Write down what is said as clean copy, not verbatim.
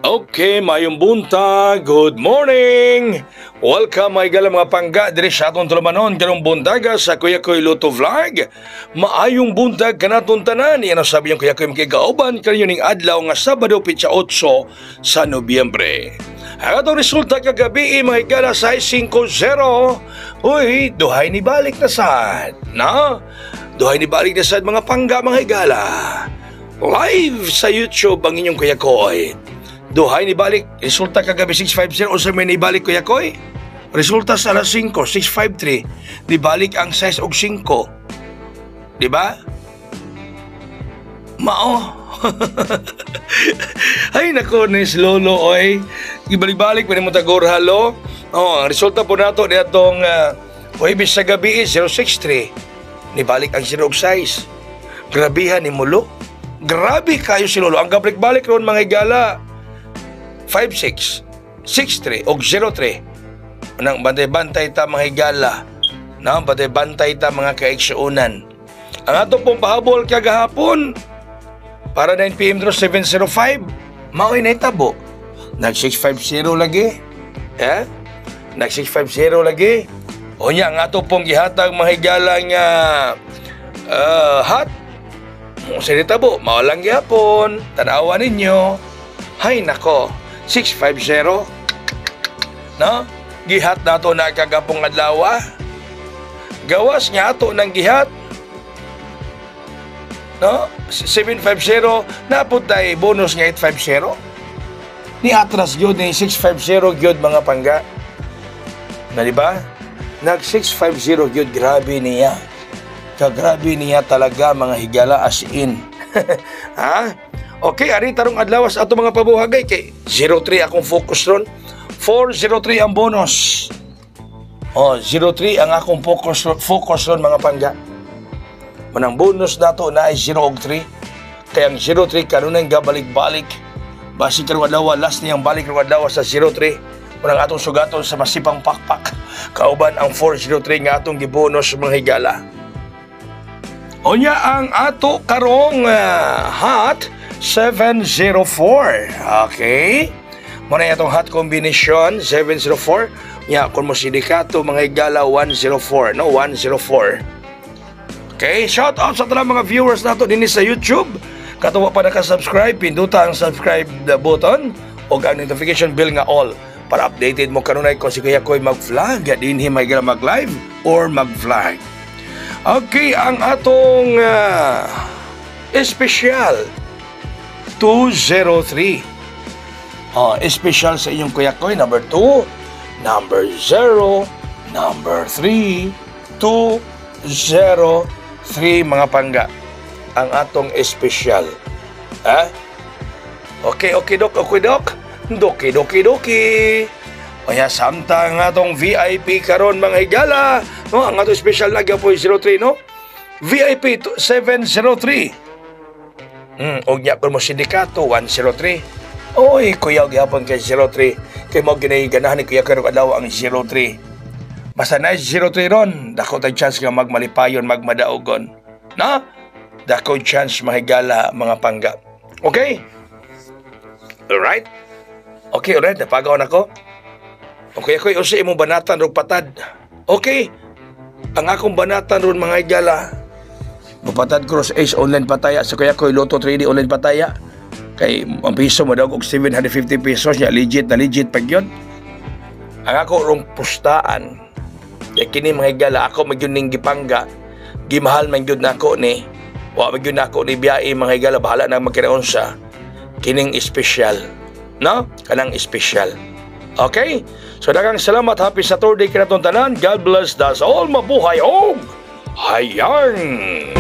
Okay, mayong buntag, good morning! Welcome mga igala mga pangga diri sa atong tulumanon karong buntaga sa Kuya Koy Luto Vlog. Maayong buntag kanaton tanan, yan ang sabi yung Kuya Koy makigauban kanyo ning adlaw nga Sabado pitsa 8 sa Nobyembre. Ang atong resulta kagabi mga igala sa 5-0. Uy, duhay ni balik na sad, na? Duhay ni balik na sad mga pangga mga igala. Live sa YouTube ang inyong Kuya Koy. Duhay ni balik, resulta kagabi 650 o sa may nibalik Kuya Koy. Resulta sa alas 5, 653. Nibalik ang 6 og 5. Diba? Mao. Ay nako nis lolo oy. Ibalik-balik pa ni mo tagor halo. Oh, ang resulta po nato ni atong Huwebes sa gabi 063. Nibalik ang 0 og 6. Grabihan ni mulo. Grabe kayo si lolo. Ang gabalik-balik ron mga igala. 56, 63 o 03. Nang bantay-bantay ta mga higala. Nang bantay-bantay ta mga kaiksuunan. Ang ato pong pahabol kagahapon para 9 PM draw 705. Maoy na itabo. Nag 650 lagi. Nag 650 lagi. O niya ang ato pong gihatag mga higala nga hot. Sa itabo, mawalang gihapon. Tanawa ninyo. Hay nako. 650 no? Gihat nato na kagapong adlaw. Gawas nga ato ng gihat no? 750 naputay bonus nga 850 ni atras gyud ni 650 gyud mga pangga na diba? Nag 650 gyud, grabe niya kagrabe niya talaga mga higala as in. Ha? Okay, ari tarong adlaw sa ato mga pabuhagay kay 03 akong focus ron. 403 ang bonus. 03 ang akong focus ron mga pangga. Manang bonus nato na ay 0 og 3. Kaya ang 03 kanunay gabalik-balik. Basi karong adlaw last niyang balik karong adlaw sa 03. Manang atong sugaton sa masipang pakpak. Kauban ang 403 nga atong gibonus mga higala. Onya ang ato karong hot 704. Okay? Muna itong hot combination 704. Nya kung mo sindikato mga higala 104, no? 104. Okay, shout out sa talang mga viewers nato dinhi sa YouTube. Katuwa pa naka-subscribe, pinduta ang subscribe button o ang notification bell nga all para updated mo kanunay kung si Kuya Koy mag-vlog dinhi may gala mag-live or mag-vlog. Okay, ang atong espesyal 203. Special sa inyong Kuya Koy, number 2, number 0, number 3, 203 mga pangga. Ang atong espesyal. Okay, dok. Doki. Kaya samtang atong VIP karon mga higala. No, ang atong espesyal lagi po 03, no? VIP 703. Og niya kung mo sindikato 103. Oy, kuya gihapon kay 03. Kay mo ginay-ganahan ni Kuya Koy adlaw ang 03. Basta na 03 ron, dako tay chance nga magmalipayon, magmadaogon. Na? Dako chance mahigala mga pangga. Okay? Alright? Okay, alright. Napagaw na ko. Okay, Koy, usi imong banatan rog patad. Okay? Ang akong banatan ron mga higala. Mupatad cross ace online pataya sa Kuya Koy Lotto 3D online pataya. Kay ang piso mo daw og 750 pesos niya legit pag yun. Ang ako rong pustaan. Kaya kini mga higala ako magyud ning gipangga. Gimahal man gyud nako ni. Wa man gyud nako ni biyahe mga higala bahala na magkinaon sa kining special. No? Kanang special. Okay? So daghang salamat, happy Saturday kinaton tanan. God bless us all, mabuhay og hayang.